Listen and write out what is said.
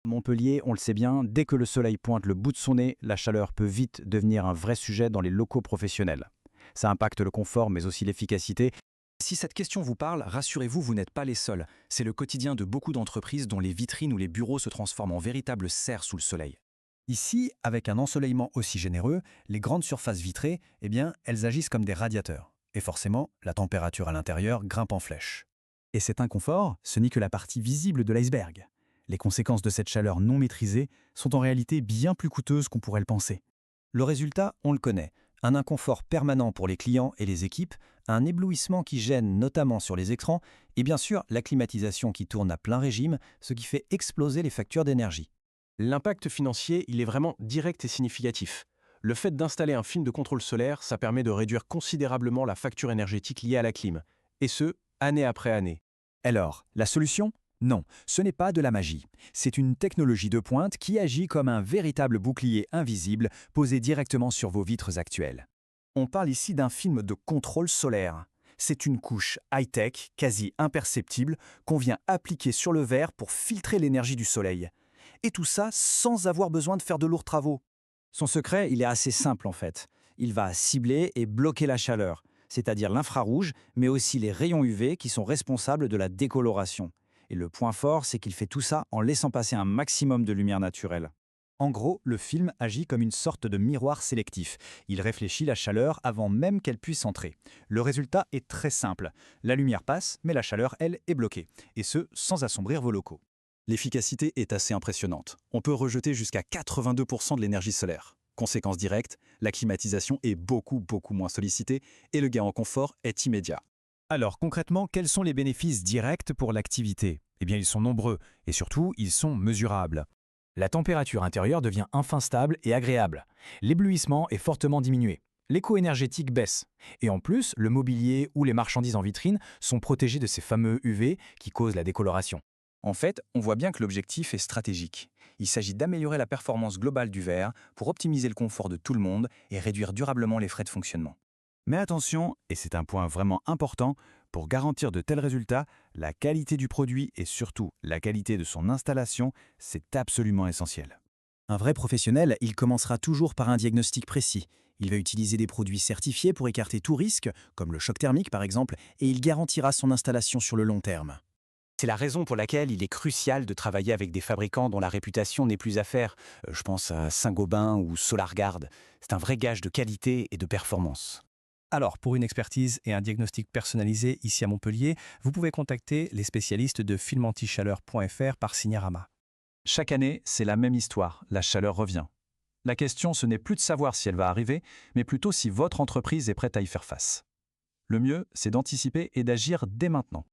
Montpellier, on le sait bien, dès que le soleil pointe le bout de son nez, la chaleur peut vite devenir un vrai sujet dans les locaux professionnels. Ça impacte le confort mais aussi l'efficacité. Si cette question vous parle, rassurez-vous, vous n'êtes pas les seuls. C'est le quotidien de beaucoup d'entreprises dont les vitrines ou les bureaux se transforment en véritables serres sous le soleil. Ici, avec un ensoleillement aussi généreux, les grandes surfaces vitrées, elles agissent comme des radiateurs. Et forcément, la température à l'intérieur grimpe en flèche. Et cet inconfort, ce n'est que la partie visible de l'iceberg. Les conséquences de cette chaleur non maîtrisée sont en réalité bien plus coûteuses qu'on pourrait le penser. Le résultat, on le connaît. Un inconfort permanent pour les clients et les équipes, un éblouissement qui gêne notamment sur les écrans, et bien sûr la climatisation qui tourne à plein régime, ce qui fait exploser les factures d'énergie. L'impact financier, il est vraiment direct et significatif. Le fait d'installer un film de contrôle solaire, ça permet de réduire considérablement la facture énergétique liée à la clim. Et ce, année après année. Alors, la solution ? Non, ce n'est pas de la magie. C'est une technologie de pointe qui agit comme un véritable bouclier invisible posé directement sur vos vitres actuelles. On parle ici d'un film de contrôle solaire. C'est une couche high-tech, quasi imperceptible, qu'on vient appliquer sur le verre pour filtrer l'énergie du soleil. Et tout ça sans avoir besoin de faire de lourds travaux. Son secret, il est assez simple en fait. Il va cibler et bloquer la chaleur, c'est-à-dire l'infrarouge, mais aussi les rayons UV qui sont responsables de la décoloration. Et le point fort, c'est qu'il fait tout ça en laissant passer un maximum de lumière naturelle. En gros, le film agit comme une sorte de miroir sélectif. Il réfléchit la chaleur avant même qu'elle puisse entrer. Le résultat est très simple. La lumière passe, mais la chaleur, elle, est bloquée. Et ce, sans assombrir vos locaux. L'efficacité est assez impressionnante. On peut rejeter jusqu'à 82% de l'énergie solaire. Conséquence directe, la climatisation est beaucoup moins sollicitée et le gain en confort est immédiat. Alors concrètement, quels sont les bénéfices directs pour l'activité ? Ils sont nombreux et surtout, ils sont mesurables. La température intérieure devient enfin stable et agréable. L'éblouissement est fortement diminué. L'éco énergétique baisse. Et en plus, le mobilier ou les marchandises en vitrine sont protégés de ces fameux UV qui causent la décoloration. En fait, on voit bien que l'objectif est stratégique. Il s'agit d'améliorer la performance globale du verre pour optimiser le confort de tout le monde et réduire durablement les frais de fonctionnement. Mais attention, et c'est un point vraiment important, pour garantir de tels résultats, la qualité du produit et surtout la qualité de son installation, c'est absolument essentiel. Un vrai professionnel, il commencera toujours par un diagnostic précis. Il va utiliser des produits certifiés pour écarter tout risque, comme le choc thermique par exemple, et il garantira son installation sur le long terme. C'est la raison pour laquelle il est crucial de travailler avec des fabricants dont la réputation n'est plus à faire. Je pense à Saint-Gobain ou SolarGuard. C'est un vrai gage de qualité et de performance. Alors, pour une expertise et un diagnostic personnalisé ici à Montpellier, vous pouvez contacter les spécialistes de filmantichaleur.fr par Signarama. Chaque année, c'est la même histoire, la chaleur revient. La question, ce n'est plus de savoir si elle va arriver, mais plutôt si votre entreprise est prête à y faire face. Le mieux, c'est d'anticiper et d'agir dès maintenant.